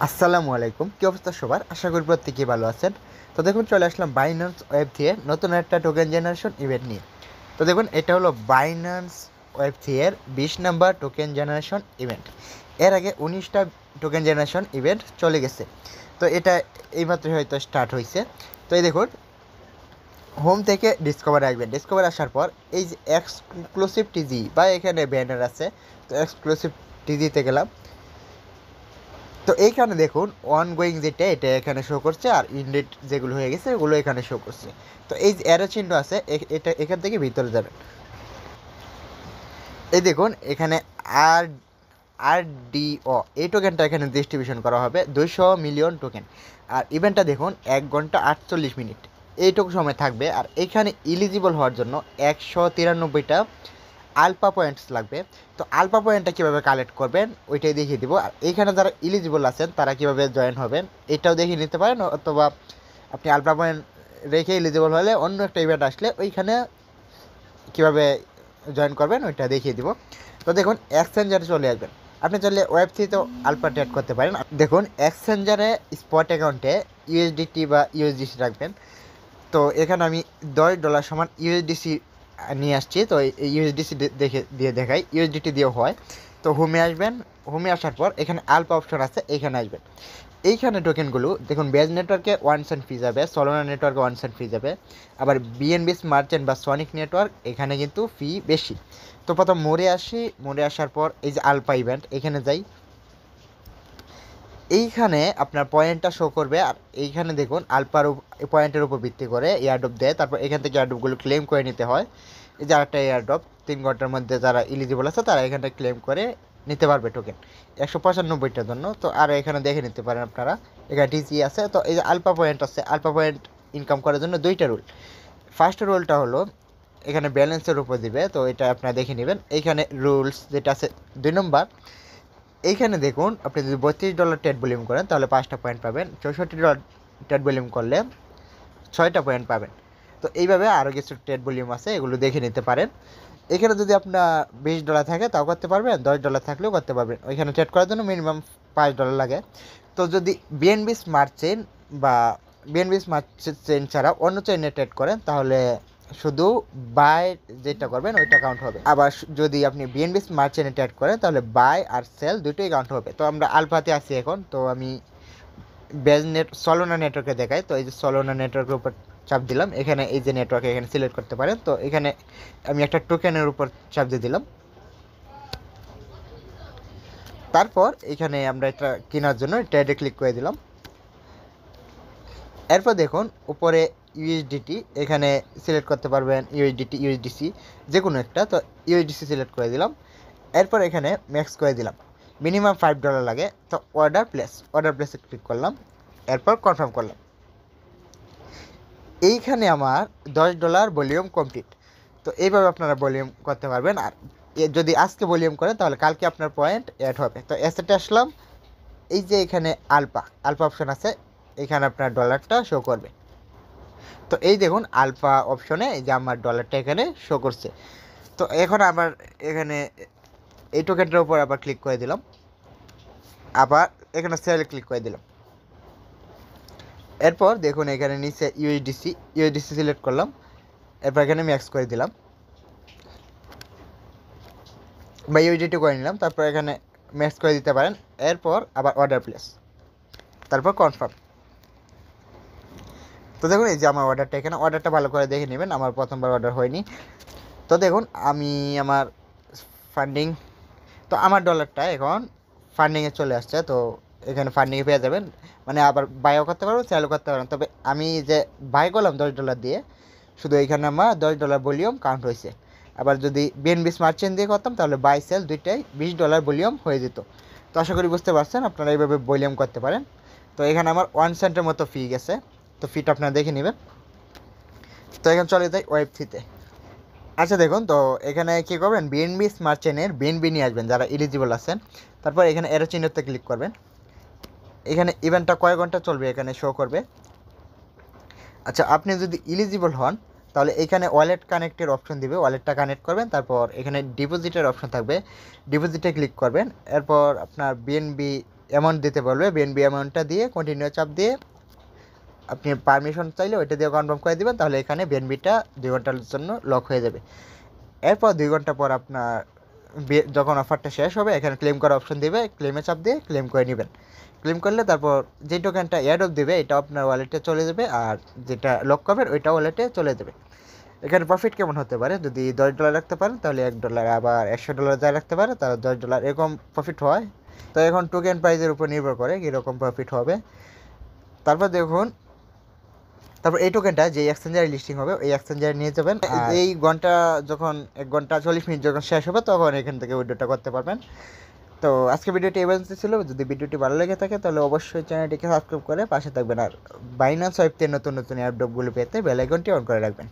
আসসালামু আলাইকুম, কি অবস্থা সবার? আশা করি প্রত্যেকেই ভালো আছেন। তো দেখুন, চলে আসলাম বাইন্যান্স ওয়েব থ্রি এর নতুন একটা টোকেন জেনারেশন ইভেন্ট নিয়ে। তো দেখুন, এটা হলো বাইন্যান্স ওয়েব থ্রি এর 20 নম্বর টোকেন জেনারেশন ইভেন্ট। এর আগে 19টা টোকেন জেনারেশন ইভেন্ট চলে গেছে। তো এটা এইমাত্রই হয়তো স্টার্ট হয়েছে। তো এই দেখুন, হোম থেকে ডিসকভার আসবেন। ডিসকভার আসার পর এই যে এক্সক্লুসিভ টিজি বা এখানে ব্যানার আছে, তো এক্সক্লুসিভ টিজিতে গেলাম। তো এইখানে দেখুন অনগোয়িং যেটা এটা এখানে শো করছে, আর ইনডেট যেগুলো হয়ে গেছে ওগুলো এখানে শো করছে। তো এই যে অ্যারো চিহ্ন আছে, এটা এখান থেকে ভিতরে যাবেন। এই দেখুন এখানে আর RDO এই টোকেনটা এখানে ডিস্ট্রিবিউশন করা হবে 200 মিলিয়ন টোকেন। আর ইভেন্টটা দেখুন 1 ঘন্টা 48 মিনিট এইটুকু সময় থাকবে। আর এখানে ইলিজিবল হওয়ার জন্য 193টা আলফা পয়েন্টস লাগবে। তো আলফা পয়েন্টটা কীভাবে কালেক্ট করবেন ওইটাই দেখিয়ে দিব। আর এইখানে যারা ইলিজিবল আছেন তারা কীভাবে জয়েন হবেন এটাও দেখিয়ে নিতে পারেন, অথবা আপনি আলফা পয়েন্ট রেখে ইলিজিবল হলে অন্য একটা ইভেন্ট আসলে ওইখানে কীভাবে জয়েন করবেন ওইটা দেখিয়ে দিব। তো দেখুন এক্সচেঞ্জারে চলে আসবেন। আপনি চাইলে ওয়েব থ্রিতেও আলফা ট্রেড করতে পারেন। দেখুন এক্সচেঞ্জারে স্পট অ্যাকাউন্টে ইউএসডিটি বা ইউএসডিসি রাখবেন। তো এখানে আমি $10 সমান ইউএসডিসি নিয়ে আসছি। তো এই ইউএসডিসি দেখে দিয়ে দেখাই, ইউএসডিটি দিয়েও হয়। তো হোমে আসবেন। হোমে আসার পর এখানে আলফা অপশন আছে, এখানে আসবেন। এইখানে টোকেনগুলো দেখুন, বেজ নেটওয়ার্কে 1 সেন্ট ফি যাবে, সলোনা নেটওয়ার্কে 1 সেন্ট ফি যাবে, আবার বিএনবি মার্চেন্ট বা সনিক নেটওয়ার্ক এখানে কিন্তু ফি বেশি। তো প্রথম মোড়ে আসি, মোড়ে আসার পর এই যে আলফা ইভেন্ট এখানে যাই। এইখানে আপনার পয়েন্টটা শো করবে। আর এইখানে দেখুন আলফার পয়েন্টের উপর ভিত্তি করে এয়ারড্রপ দেয়। তারপর এখান থেকে এয়ারড্রপগুলো ক্লেম করে নিতে হয়। এই যে আরেকটা এয়ারড্রপ 3 ঘন্টার মধ্যে যারা ইলিজিবল আছে তারা এখানটা ক্লেম করে নিতে পারবে টোকেন 195টার জন্য। তো আর এখানে দেখে নিতে পারেন আপনারা, এখানে টিজি আছে। তো এই যে আলফা পয়েন্ট আছে, আলফা পয়েন্ট ইনকাম করার জন্য 2টা রুল। ফার্স্ট রুলটা হলো এখানে ব্যালেন্সের উপর দিবে, তো এটা আপনারা দেখে নেবেন। এইখানে রুলস যেটা আছে 2 নম্বর, এইখানে দেখুন আপনি যদি $32 ট্রেড ভলিউম করেন তাহলে 5টা পয়েন্ট পাবেন, $64 ট্রেড ভলিউম করলে 6টা পয়েন্ট পাবেন। তো এইভাবে আরও কিছু ট্রেড ভলিউম আছে, এগুলো দেখে নিতে পারেন। এখানে যদি আপনার $20 থাকে তাও করতে পারবেন, $10 থাকলেও করতে পারবেন। ওইখানে ট্রেড করার জন্য মিনিমাম $5 লাগে। তো যদি বিএনবি স্মার্ট চেইন বা বিএনবি স্মার্ট চেইন ছাড়া অন্য চেইনে ট্রেড করেন তাহলে শুধু বাই যেটা করবেন ওইটা কাউন্ট হবে। আবার যদি আপনি বিএনবি স্মার্ট চেইনে ট্রেড করেন তাহলে বাই আর সেল দুটোই কাউন্ট হবে। তো আমরা আলফাতে আছি এখন। তো আমি সলোনা নেটওয়ার্কে দেখাই। তো এই যে সলোনা নেটওয়ার্কের উপর চাপ দিলাম, এখানে এই যে নেটওয়ার্ক এখানে সিলেক্ট করতে পারেন। তো এখানে আমি একটা টোকেনের উপর চাপ দিয়ে দিলাম। তারপর এখানে আমরা এটা কেনার জন্য ট্রেডে ক্লিক করে দিলাম। এরপর দেখুন উপরে ইউএসডিটি এখানে সিলেক্ট করতে পারবেন, ইউএসডিটি ইউএসডিসি যে কোনো একটা। তো ইউএসডিসি সিলেক্ট করে দিলাম। এরপর এখানে ম্যাক্স করে দিলাম, মিনিমাম $5 লাগে। তো অর্ডার প্লেসে ক্লিক করলাম, এরপর কনফার্ম করলাম। এইখানে আমার $10 ভলিউম কমপ্লিট। তো এইভাবে আপনারা ভলিউম করতে পারবেন। আর যদি আজকে ভলিউম করেন তাহলে কালকে আপনার পয়েন্ট অ্যাড হবে। তো অ্যাসেটে আসলাম, এই যে এখানে আলফা অপশন আছে, এখানে আপনার ডলারটা শো করবে। তো এই দেখুন আলফা অপশনে এই যে আমার ডলারটা এখানে শো করছে। তো এখন আবার এখানে এই টোকেনটার উপর আবার ক্লিক করে দিলাম, আবার এখানে সেলে ক্লিক করে দিলাম। এরপর দেখুন এখানে নিচে ইউএসডিসি সিলেক্ট করলাম, এরপর এখানে ম্যাক্স করে দিলাম বা ইউএসডিটি করে নিলাম। তারপর এখানে ম্যাক্স করে দিতে পারেন। এরপর আবার অর্ডার প্লেস, তারপর কনফার্ম। তো দেখুন এই যে আমার অর্ডারটা, এখানে অর্ডারটা ভালো করে দেখে নেবেন, আমার প্রথমবার অর্ডার হয়নি। তো দেখুন আমি আমার ফান্ডিং, তো আমার ডলারটা এখন ফান্ডিংয়ে চলে আসছে। তো এখানে ফান্ডিংয়ে পেয়ে যাবেন, মানে আবার বাইও করতে পারবেন, সেলও করতে পারবেন। তবে আমি যে বাই করলাম $10 দিয়ে, শুধু এইখানে আমার $10 ভলিউম কাউন্ট হয়েছে। আবার যদি বিএনবি স্মার্ট চেইন দিয়ে করতাম তাহলে বাই সেল দুইটাই $20 ভলিউম হয়ে যেত। তো আশা করি বুঝতে পারছেন, আপনারা এইভাবে ভলিউম করতে পারেন। তো এখানে আমার 1 সেন্টের মতো ফি গেছে, তো ফিটা আপনারা দেখে নেবেন। তো এখন চলে যাই ওয়েব থ্রিতে। আচ্ছা দেখুন, তো এখানে কী করবেন, বিএনবি স্মার্ট চেইনের বিএনবি নিয়ে আসবেন যারা এলিজিবল আছেন। তারপর এখানে এরো চিহ্নতে ক্লিক করবেন। এখানে ইভেন্টটা কয় ঘন্টা চলবে এখানে শো করবে। আচ্ছা আপনি যদি এলিজিবল হন তাহলে এখানে ওয়ালেট কানেক্টের অপশন দিবে, ওয়ালেটটা কানেক্ট করবেন। তারপর এখানে ডিপোজিটের অপশন থাকবে, ডিপোজিটে ক্লিক করবেন। এরপর আপনার বিএনবি অ্যামাউন্ট দিতে বলবে, বিএনবি অ্যামাউন্টটা দিয়ে কন্টিনিউ চাপ দিয়ে আপনি পারমিশন চাইলে ওইটা দিয়ে কনফার্ম করে দেবেন, তাহলে এখানে বিএনবিটা 2 ঘন্টার জন্য লক হয়ে যাবে। এরপর 2 ঘন্টা পর আপনার যখন অফারটা শেষ হবে এখানে ক্লেম করার অপশন দেবে, ক্লেমে চাপ দিয়ে ক্লেম করে নেবেন। ক্লেম করলে তারপর যে টোকেনটা এয়ারড্রপ দেবে এটা আপনার ওয়ালেটে চলে যাবে, আর যেটা লক করবেন ওইটা ওয়ালেটে চলে যাবে। এখানে প্রফিট কেমন হতে পারে, যদি $10 রাখতে পারেন তাহলে $1, আবার $100 যা রাখতে পারে তাহলে $10, এরকম প্রফিট হয়। তো এখন টোকেন প্রাইসের উপর নির্ভর করে কীরকম প্রফিট হবে। তারপর দেখুন, তারপর এই টোকেনটা যে এক্সচেঞ্জারে লিস্টিং হবে ওই এক্সচেঞ্জারে নিয়ে যাবেন, আর এই ঘন্টা যখন 1 ঘন্টা 40 মিনিট যখন শেষ হবে তখন এখান থেকে উইথড্রটা করতে পারবেন। তো আজকে ভিডিওটি এই পর্যন্ত ছিল। যদি ভিডিওটি ভালো লেগে থাকে তাহলে অবশ্যই চ্যানেলটিকে সাবস্ক্রাইব করে পাশে থাকবেন, আর বাইন্যান্স ওয়েবতে নতুন নতুন অ্যাপডপগুলো পেতে বেল আইকনটি অন করে রাখবেন।